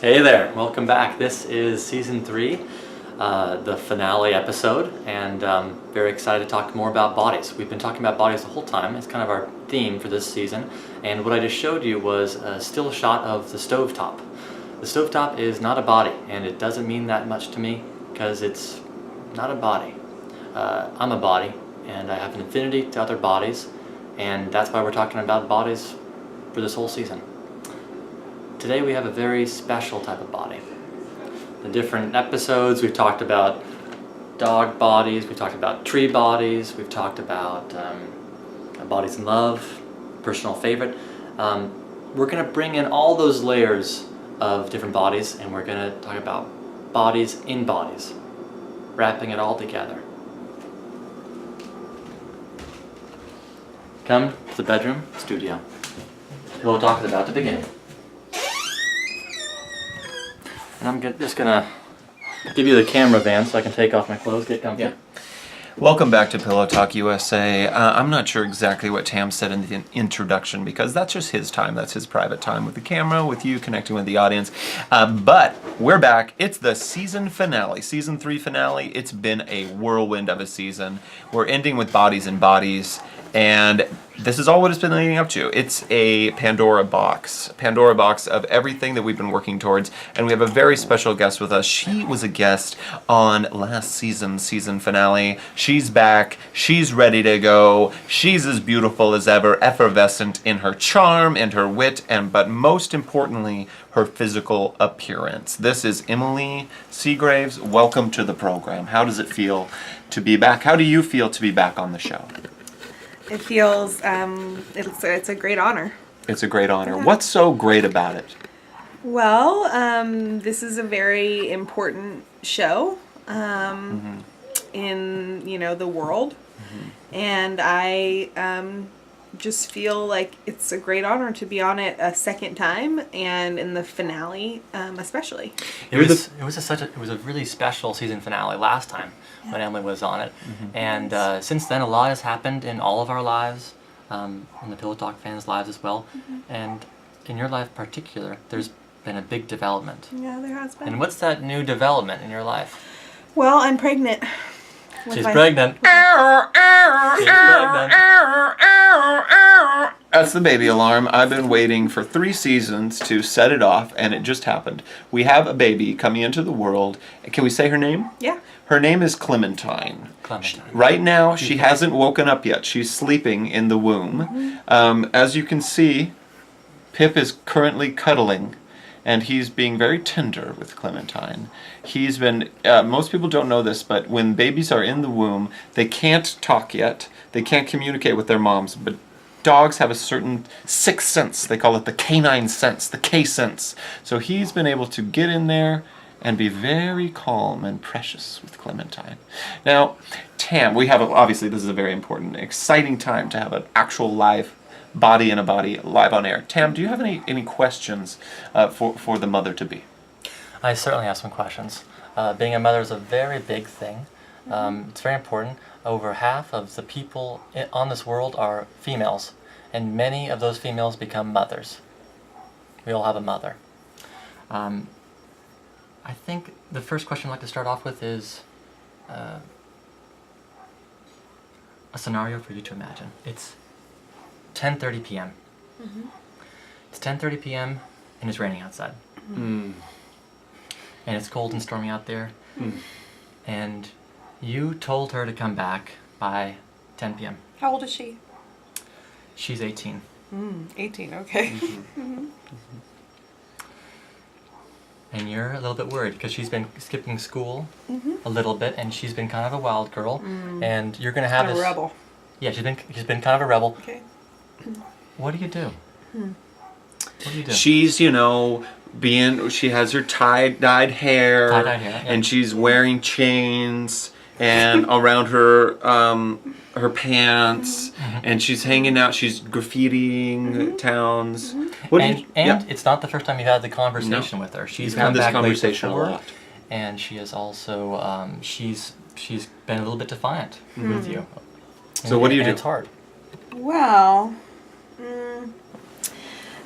Hey there, welcome back. This is season 3, the finale episode, and very excited to talk more about bodies. We've been talking about bodies the whole time. It's kind of our theme for this season, and what I just showed you was a still shot of the stovetop. The stovetop is not a body, and it doesn't mean that much to me because it's not a body. I'm a body, and I have an affinity to other bodies, and that's why we're talking about bodies for this whole season. Today we have a very special type of body. The different episodes we've talked about dog bodies, we've talked about tree bodies, we've talked about bodies in love, personal favorite. We're going to bring in all those layers of different bodies, and we're going to talk about bodies in bodies, wrapping it all together. Come to the bedroom studio. Pillow Talk is about to begin. And I'm just gonna give you the camera van so I can take off my clothes, get comfy. Yeah. Welcome back to Pillow Talk USA. I'm not sure exactly what Tam said in the introduction because that's just his time. That's his private time with the camera, with you, connecting with the audience. But we're back. It's the season finale, season 3 finale. It's been a whirlwind of a season. We're ending with bodies in bodies. And this is all what it's been leading up to. It's a Pandora box of everything that we've been working towards. And we have a very special guest with us. She was a guest on last season's season finale. She's back. She's ready to go. She's as beautiful as ever, effervescent in her charm and her wit, but most importantly, her physical appearance. This is Emily Seagraves. Welcome to the program. How does it feel to be back? How do you feel to be back on the show? It feels, it's a great honor. It's a great honor. Yeah. What's so great about it? Well, this is a very important show in, the world. Mm-hmm. And I just feel like it's a great honor to be on it a second time, and in the finale especially. It was a really special season finale last time when Emily was on it, and since then a lot has happened in all of our lives, in the Pillow Talk fans' lives as well, and in your life in particular, there's been a big development. Yeah, there has been. And what's that new development in your life? Well, I'm pregnant. She's pregnant. She's pregnant. That's the baby alarm. I've been waiting for 3 seasons to set it off, and it just happened. We have a baby coming into the world. Can we say her name? Yeah. Her name is Clementine. Clementine. Right now, she hasn't woken up yet. She's sleeping in the womb. As you can see, Pip is currently cuddling, and he's being very tender with Clementine. He's been, most people don't know this, but when babies are in the womb, they can't talk yet. They can't communicate with their moms, but dogs have a certain sixth sense. They call it the canine sense, the K-sense. So he's been able to get in there and be very calm and precious with Clementine. Now, Tam, obviously this is a very important, exciting time to have an actual live body in a body live on air. Tam, do you have any questions for the mother-to-be? I certainly have some questions. Being a mother is a very big thing. It's very important. Over half of the people on this world are females, and many of those females become mothers. We all have a mother. I think the first question I'd like to start off with is a scenario for you to imagine. It's 10:30 p.m. It's 10:30 p.m. and it's raining outside. And it's cold and stormy out there. And you told her to come back by 10 p.m. How old is she? She's 18. 18, okay. And you're a little bit worried because she's been skipping school a little bit, and she's been kind of a wild girl. And you're going to have a rebel. Yeah, she's been kind of a rebel. Okay. What do you do? What do you do? She's, she has her tie-dyed hair, and she's wearing chains and around her pants, and she's hanging out. She's graffitiing towns. It's not the first time you've had the conversation with her. She's had this back conversation before, a lot, and she is also she's been a little bit defiant with you. So what do you do? It's hard. Well,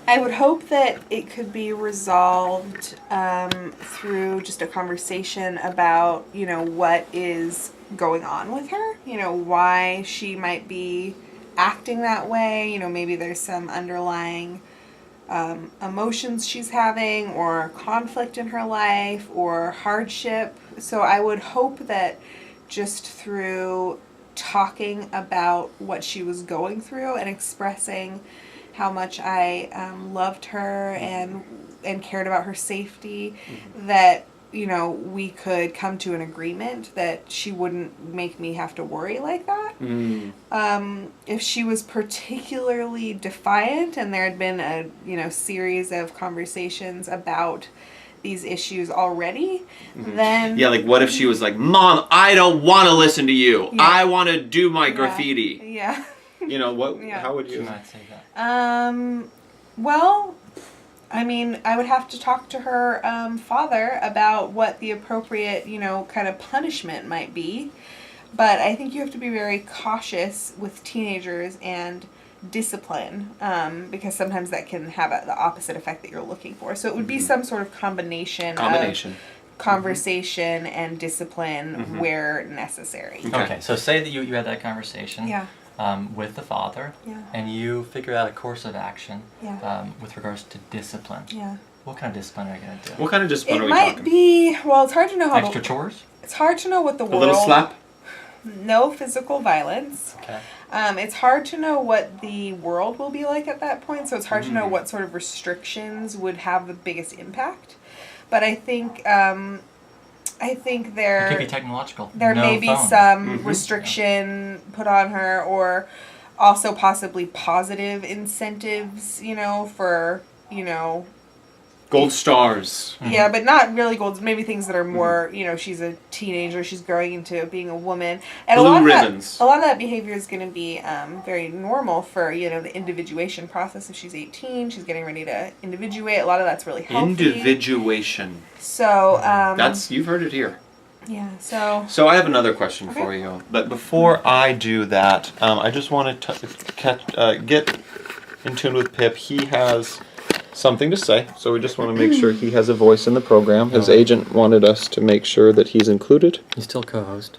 I would hope that it could be resolved through just a conversation about, what is going on with her, why she might be acting that way. Maybe there's some underlying emotions she's having, or conflict in her life, or hardship. So I would hope that just through talking about what she was going through and expressing how much I loved her and cared about her safety, that we could come to an agreement that she wouldn't make me have to worry like that. If she was particularly defiant and there had been a series of conversations about these issues already, then Yeah, like what if she was like, Mom, I don't want to listen to you. Yeah. I want to do my graffiti. Yeah. What? Yeah. How would You you? might say that. Well, I would have to talk to her father about what the appropriate, kind of punishment might be. But I think you have to be very cautious with teenagers and discipline, because sometimes that can have the opposite effect that you're looking for. So it would be some sort of combination of conversation and discipline where necessary. Okay, so say that you had that conversation. Yeah. With the father, Yeah. and you figure out a course of action Yeah. with regards to discipline. Yeah. What kind of discipline are you going to do? What kind of discipline are It we might talking? be, well, it's hard to know how Extra chores? It's hard to know what the A world... little slap? No physical violence. Okay. It's hard to know what the world will be like at that point, so it's hard to know what sort of restrictions would have the biggest impact. But I think It could be there technological. there No may be phone. some restriction put on her, or also possibly positive incentives, for, Gold stars. yeah, but not really gold. Maybe things that are more, she's a teenager, she's growing into being a woman, and Blue a lot ribbons. of that behavior is going to be very normal for the individuation process. If she's 18, she's getting ready to individuate. A lot of that's really healthy. Individuation. So You've heard it here. yeah. So So I have another question for you. But before I do that, I just want to get in tune with Pip. He has something to say, so we just want to make sure he has a voice in the program. His agent wanted us to make sure that he's included. You still co-host.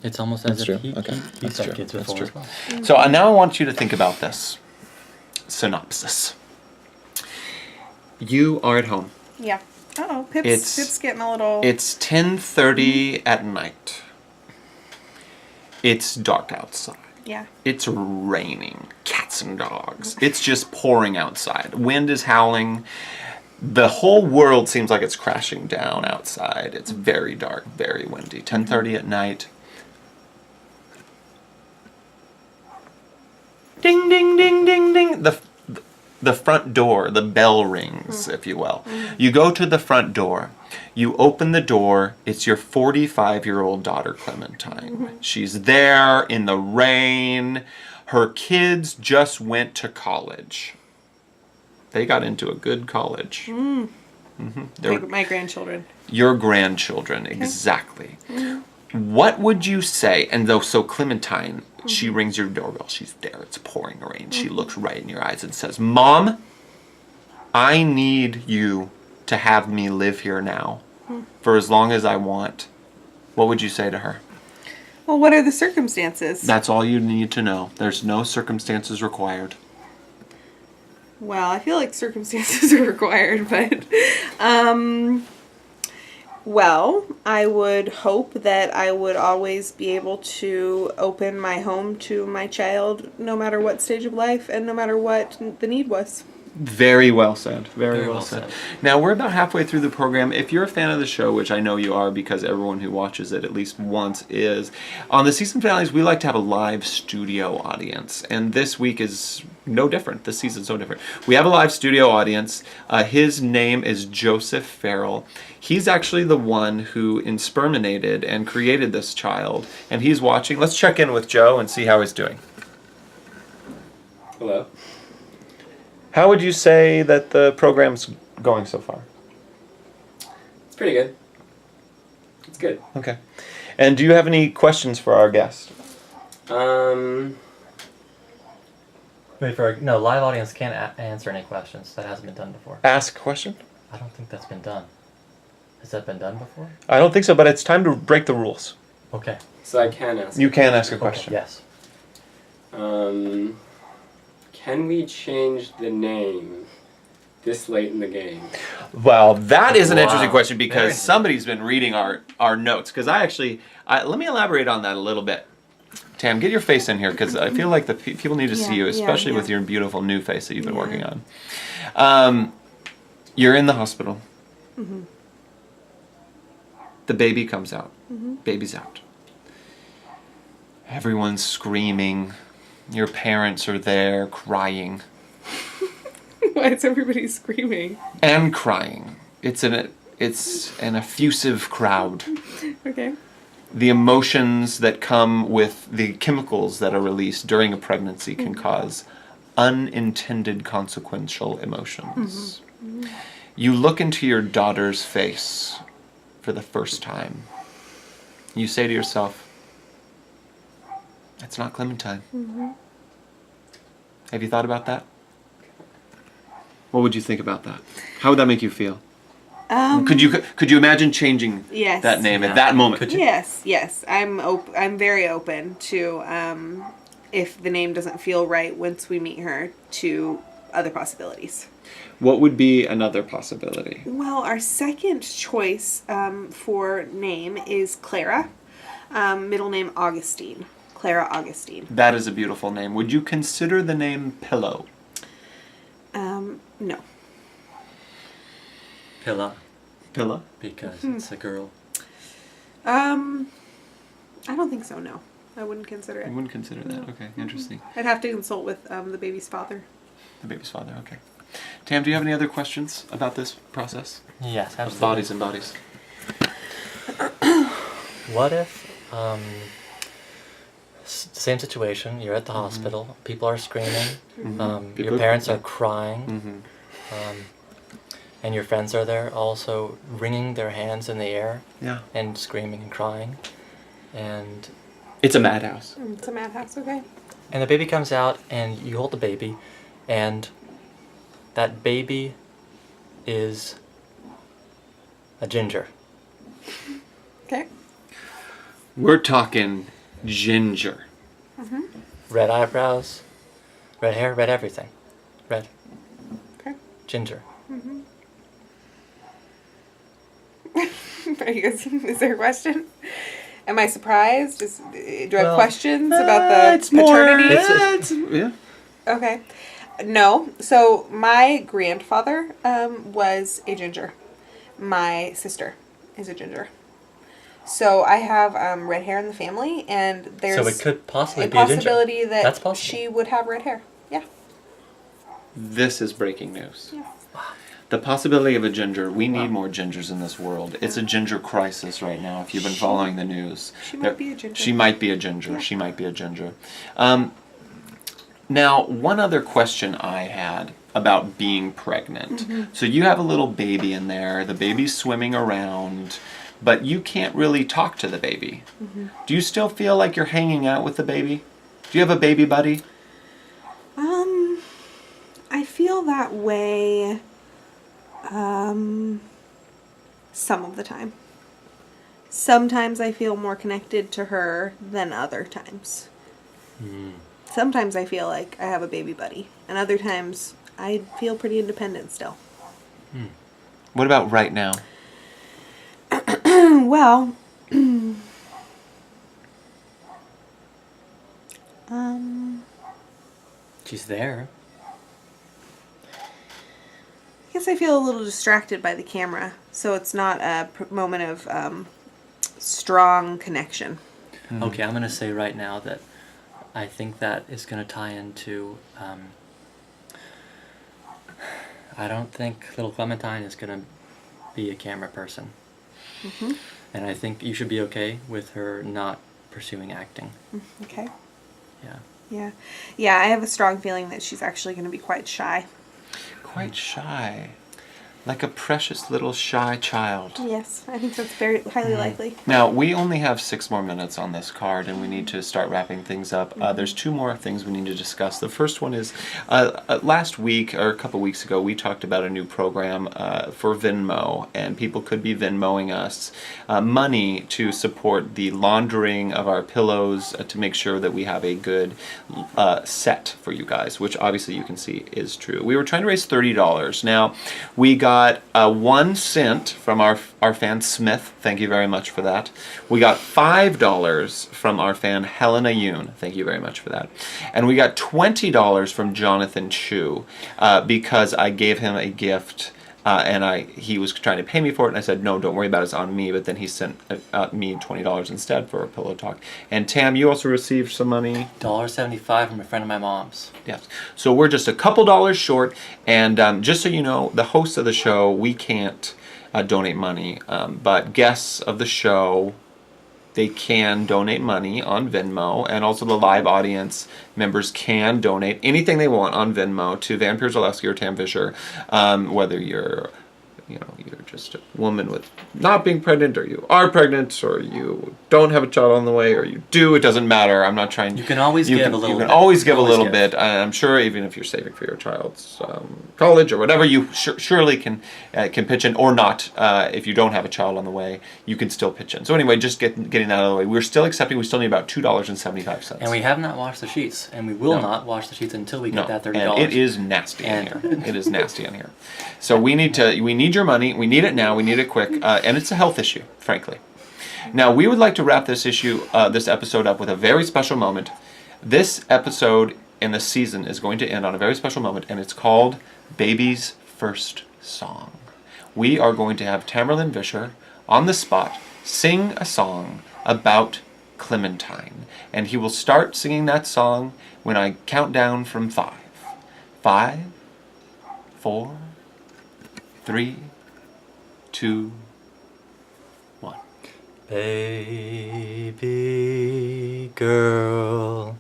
It's almost as That's if true. he, Okay. he, That's he's got true. kids That's before true. as well. So now I want you to think about this. Synopsis. You are at home. yeah. Oh, It's- Pip's getting a little. It's 10:30 at night. It's dark outside. Yeah. It's raining. Cats and dogs. It's just pouring outside. Wind is howling. The whole world seems like it's crashing down outside. It's very dark, very windy. 10:30 at night. Ding, ding, ding, ding, ding. The front door, the bell rings, if you will. You go to the front door. You open the door. It's your 45-year-old daughter, Clementine. She's there in the rain. Her kids just went to college. They got into a good college. They're My grandchildren. your grandchildren, exactly. What would you say? And so Clementine, she rings your doorbell. She's there. It's pouring rain. She looks right in your eyes and says, Mom, I need you to have me live here now for as long as I want. What would you say to her? Well, what are the circumstances? That's all you need to know. There's no circumstances required. Well, I feel like circumstances are required, but well, I would hope that I would always be able to open my home to my child, no matter what stage of life and no matter what the need was. Very well said. Very, Very well well said. said. Now, we're about halfway through the program. If you're a fan of the show, which I know you are because everyone who watches it at least once is, on the season finales, we like to have a live studio audience. And this week is no different. This season's no different. We have a live studio audience. His name is Joseph Farrell. He's actually the one who insperminated and created this child. And he's watching. Let's check in with Joe and see how he's doing. Hello. How would you say that the program's going so far? It's pretty good. It's good. Okay. And do you have any questions for our guest? Wait for no live audience can't answer any questions. That hasn't been done before. Ask a question? I don't think that's been done. Has that been done before? I don't think so, but it's time to break the rules. Okay. So I can ask. You can ask a question. Yes. Can we change the name this late in the game? Well, that is an interesting Wow. question because Very- somebody's been reading our notes. Because let me elaborate on that a little bit. Tam, get your face in here because I feel like the people need to see you, especially with your beautiful new face that you've been working on. You're in the hospital. Mm-hmm. The baby comes out. Mm-hmm. Baby's out. Everyone's screaming. Your parents are there crying. Why is everybody screaming? And crying. It's an effusive crowd. Okay. The emotions that come with the chemicals that are released during a pregnancy can cause unintended consequential emotions. You look into your daughter's face for the first time. You say to yourself, "That's not Clementine." Have you thought about that? What would you think about that? How would that make you feel? Could you imagine changing Yes. that name at that moment? Could you? Yes. I'm very open to if the name doesn't feel right once we meet her, to other possibilities. What would be another possibility? Well, our second choice for name is Clara. Middle name Augustine. Clara Augustine. That is a beautiful name. Would you consider the name Pillow? No. Pilla, Pillow? because it's a girl. I don't think so. No, I wouldn't consider I it. wouldn't consider that. Okay, interesting. I'd have to consult with the baby's father. The baby's father, okay. Tam, do you have any other questions about this process? Yes, Of absolutely. bodies and bodies. What if, same situation, you're at the hospital, people are screaming, People your are- parents are crying, Mm-hmm. and your friends are there also wringing their hands in the air Yeah. and screaming and crying, and It's a madhouse. It's a madhouse. Okay. the baby comes out and you hold the baby, and that baby is a ginger. Okay. We're talking ginger. Red eyebrows, red hair, red everything. Red. Okay. Ginger. Are you guys, is there a question? Am I surprised? Do I have Well, questions about the It's more. paternity? Yeah. Okay. No. So my grandfather was a ginger. My sister is a ginger. So I have red hair in the family, and there's So it could possibly a be a ginger. possibility that That's possible. she would have red hair. Yeah. This is breaking news. Yeah. The possibility of a ginger. We need more gingers in this world. It's a ginger crisis right now. If you've been following the news, She might be a ginger. She might be a ginger. Yeah. She might be a ginger. Now, one other question I had about being pregnant. So you have a little baby in there. The baby's swimming around, but you can't really talk to the baby. Do you still feel like you're hanging out with the baby? Do you have a baby buddy? I feel that way some of the time. Sometimes I feel more connected to her than other times. Sometimes I feel like I have a baby buddy, and other times I feel pretty independent still. What about right now? Well, She's there. I guess I feel a little distracted by the camera, so it's not a moment of strong connection. Okay, I'm going to say right now that I think that is going to tie into... I don't think little Clementine is going to be a camera person. And I think you should be okay with her not pursuing acting. Okay. Yeah. Yeah, I have a strong feeling that she's actually going to be quite shy. Quite shy. like a precious little shy child. Yes, I think that's very highly likely. Now, we only have 6 more minutes on this card, and we need to start wrapping things up. There's 2 more things we need to discuss. The first one is, last week, or a couple weeks ago, we talked about a new program for Venmo, and people could be Venmoing us money to support the laundering of our pillows to make sure that we have a good set for you guys, which obviously you can see is true. We were trying to raise $30. Now, we got 1 cent from our fan Smith. Thank you very much for that. We got $5 from our fan Helena Yoon. Thank you very much for that. And we got $20 from Jonathan Chu because I gave him a gift and he was trying to pay me for it, and I said, no, don't worry about it, it's on me. But then he sent me $20 instead for a pillow talk. And Tam, you also received some money. $1.75 from a friend of my mom's. Yes. So we're just a couple dollars short, and just so you know, the hosts of the show, we can't donate money, but guests of the show, they can donate money on Venmo, and also the live audience members can donate anything they want on Venmo to Vampire Zalewski or Tam Fisher, whether you're just a woman with not being pregnant, or you are pregnant, or you don't have a child on the way, or you do. It doesn't matter. I'm not trying. You can always give a little bit. You can always give a little bit. I'm sure even if you're saving for your child's college or whatever, you surely can pitch in, or not. If you don't have a child on the way, you can still pitch in. So anyway, just getting that out of the way. We're still accepting. We still need about $2.75. And we have not washed the sheets, and we will not wash the sheets until we get that $30. And it is nasty in here. It is nasty in here. So we need your money. We need it now. We need it quick. And it's a health issue, frankly. Now, we would like to wrap this episode up with a very special moment. This episode in the season is going to end on a very special moment, and it's called Baby's First Song. We are going to have Tamerlyn Vischer on the spot sing a song about Clementine. And he will start singing that song when I count down from 5. 5, 4, 3, 2, 1. Baby girl,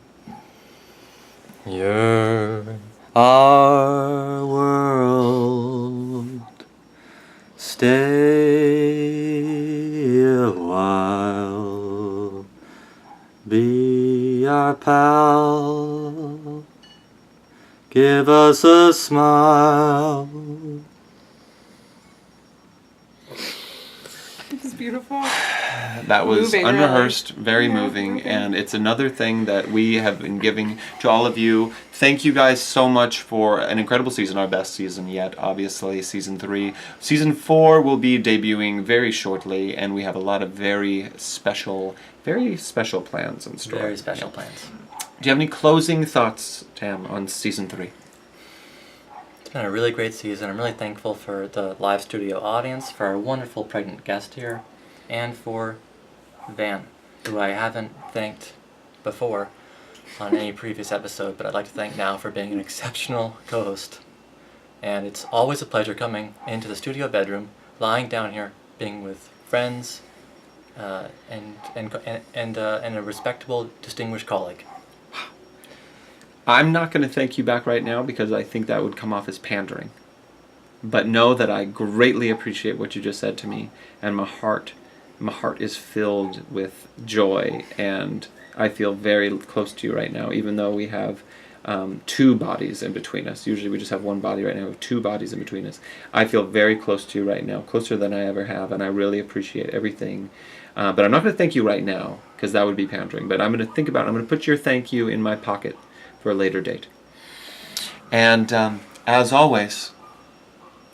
you're our world. Stay a while, be our pal, give us a smile. It was beautiful. That was Moving, unrehearsed, really. very moving, and it's another thing that we have been giving to all of you. Thank you guys so much for an incredible season, our best season yet, obviously, Season 3. Season 4 will be debuting very shortly, and we have a lot of very special plans in store. Very special plans. Do you have any closing thoughts, Tam, on Season 3? It's been a really great season. I'm really thankful for the live studio audience, for our wonderful pregnant guest here, and for Van, who I haven't thanked before on any previous episode, but I'd like to thank now for being an exceptional co-host. And it's always a pleasure coming into the studio bedroom, lying down here, being with friends, and a respectable, distinguished colleague. I'm not going to thank you back right now because I think that would come off as pandering. But know that I greatly appreciate what you just said to me, and my heart is filled with joy, and I feel very close to you right now, even though we have 2 bodies in between us. Usually we just have 1 body right now. We have 2 bodies in between us. I feel very close to you right now, closer than I ever have, and I really appreciate everything. But I'm not going to thank you right now, because that would be pandering. But I'm going to put your thank you in my pocket for a later date. And as always,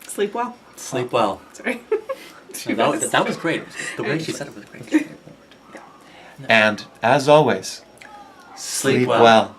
Sleep well. Sleep well. Sorry. No, that was great. The way she said it was great. and as always, Sleep well.